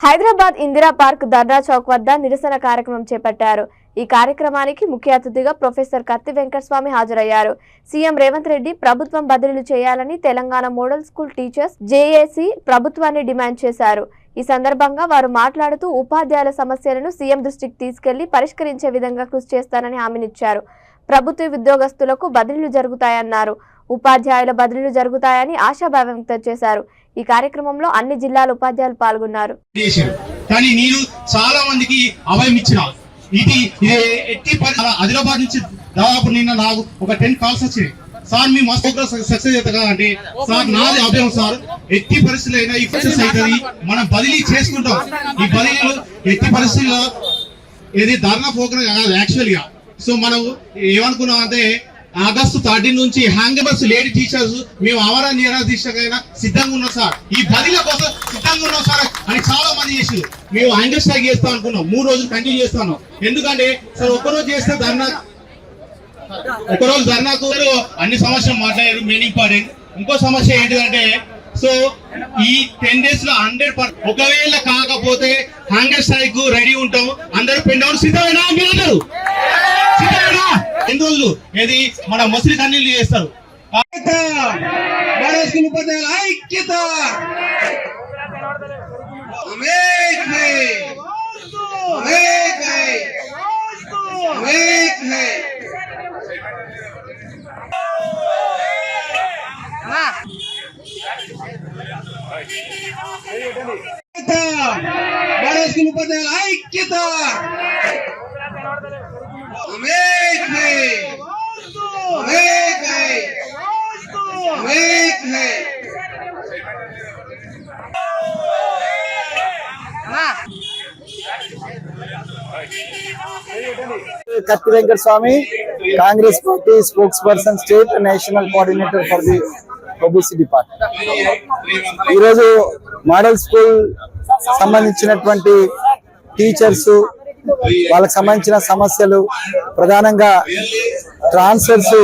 Hyderabad Indira park ధర్నా చౌక్ వద్ద నిరసన కార్యక్రమం చేపట్టారు। ఈ కార్యక్రమానికి ముఖ్య అతిథిగా ప్రొఫెసర్ కత్తి వెంకటస్వామి హాజరయ్యారు। సీఎం రేవంత్ రెడ్డి ప్రభుత్వం బదిలీలు చేయాలని Telangana model school teachers JAC ప్రభుత్వాన్ని డిమాండ్ చేశారు। ఈ సందర్భంగా వారు మాట్లాడుతూ ఉపాధ్యాయుల సమస్యలను సీఎం దృష్టికి తీసుకెళ్లి పరిష్కరించే విధంగా కృషి చేస్తానని హామీనిచ్చారు। ప్రభుత్వ ఉద్యోగస్తులకు బదిలీలు జరుగుతాయన్నారు। ఉపాధ్యాయుల బదిలీలు జరుగుతాయని ఆశాభావం వ్యక్తం చేశారు। ఈ కార్యక్రమంలో అన్ని జిల్లాల ఉపాధ్యాయులు పాల్గొన్నారు। కానీ నేను చాలా మందికి అభయం ఇచ్చిన ఆదిలాబాద్ నుంచి దాదాపు నిన్న నాకు ఒక 10 కాల్స్ వచ్చాయి। సార్ మీ మస్తు సక్సెస్ అవుతా అంటే సార్ నాది అభయం సార్ ఎట్టి పరిస్థితులు అయినా ఈ సక్సెస్ అవుతుంది, మనం బదిలీ చేసుకుంటాం। ఈ బదిలీలు ఎట్టి పరిస్థితుల్లో ఇది ధర్నా ప్రోగ్రామ్ కాదు యాక్చువల్ గా। సో మనం ఏమనుకున్నాం అంటే ఆగస్టు 13 నుంచి హ్యాంగర్స్ లేడీ టీచర్స్ మేము ఆమరణ నిరాదీక్షకైనా సిద్ధంగా ఉన్నాం సార్, ఈ బదిలీ కోసం సిద్ధంగా ఉన్నాం సార్ అని చాలా మంది చేసి మేము హ్యాంగర్ స్ట్రైక్ చేస్తాం అనుకున్నాం। 3 రోజులు కంటిన్యూ చేస్తాను, ఎందుకంటే సార్ ఒక్కరోజు చేస్తే ఒకరోజు ధర్నాకు అన్ని సమస్యలు మాట్లాడారు, మెయిన్ ఇంపార్టెంట్। ఇంకో సమస్య ఏంటిదంటే సో ఈ 10 days లో 100% ఒకవేళ కాకపోతే హ్యాంగర్ స్ట్రైక్ రెడీ ఉంటాం, అందరూ పెన్ డౌన్ సిద్ధమేనా మీరు? సిద్ధమేనా? 2 రోజులు ఏది మన ముస్లిం కన్నీళ్ళు చేస్తారు। ఐక్యత ఐక్యత కత్తి Venkataswamy, Congress party spokes person, state national coordinator for the OBC party. ఈరోజు మోడల్ స్కూల్ సంబంధించినటువంటి టీచర్స్ వాళ్ళకి సంబంధించిన సమస్యలు ప్రధానంగా ట్రాన్స్ఫర్స్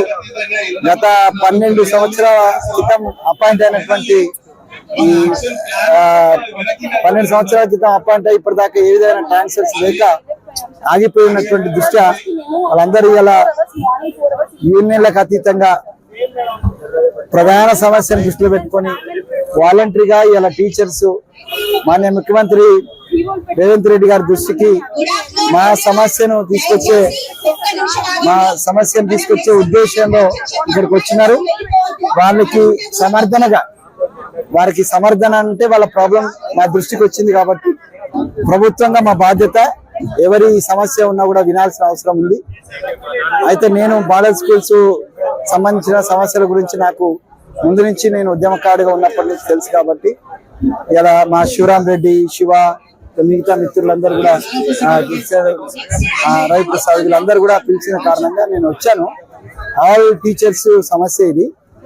గత 12 సంవత్సరాల క్రితం అపాయింట్ అయినటువంటి 12 సంవత్సరాల క్రితం అపాయింట్ అయ్యి ఇప్పటిదాకా ఏ విధమైన ట్రాన్స్ఫర్స్ లేక ఆగిపోయినటువంటి దృష్ట్యా వాళ్ళందరూ ఇలా యూనియన్లకు అతీతంగా ప్రధాన సమస్యను దృష్టిలో పెట్టుకొని వాలంటరీగా ఇలా టీచర్స్ మాన్య ముఖ్యమంత్రి రేవంత్ రెడ్డి గారి దృష్టికి మా సమస్యను తీసుకొచ్చే ఉద్దేశంలో ఇక్కడికి వచ్చినారు। వారికి సమర్థన అంటే వాళ్ళ ప్రాబ్లం మా దృష్టికి వచ్చింది కాబట్టి ప్రభుత్వంగా మా బాధ్యత ఎవరి సమస్య ఉన్నా కూడా వినాల్సిన అవసరం ఉంది। అయితే నేను మోడల్ స్కూల్స్ సంబంధించిన సమస్యల గురించి నాకు ముందు నుంచి నేను ఉద్యమకారుడిగా ఉన్నప్పటి నుంచి తెలుసు కాబట్టి ఇలా మా శివరామ్ రెడ్డి, శివ, మిగతా మిత్రులందరూ కూడా రవి ప్రసాద్ వీళ్ళందరూ కూడా పిలిచిన కారణంగా నేను వచ్చాను। ఆల్ టీచర్స్ సమస్య ఇది।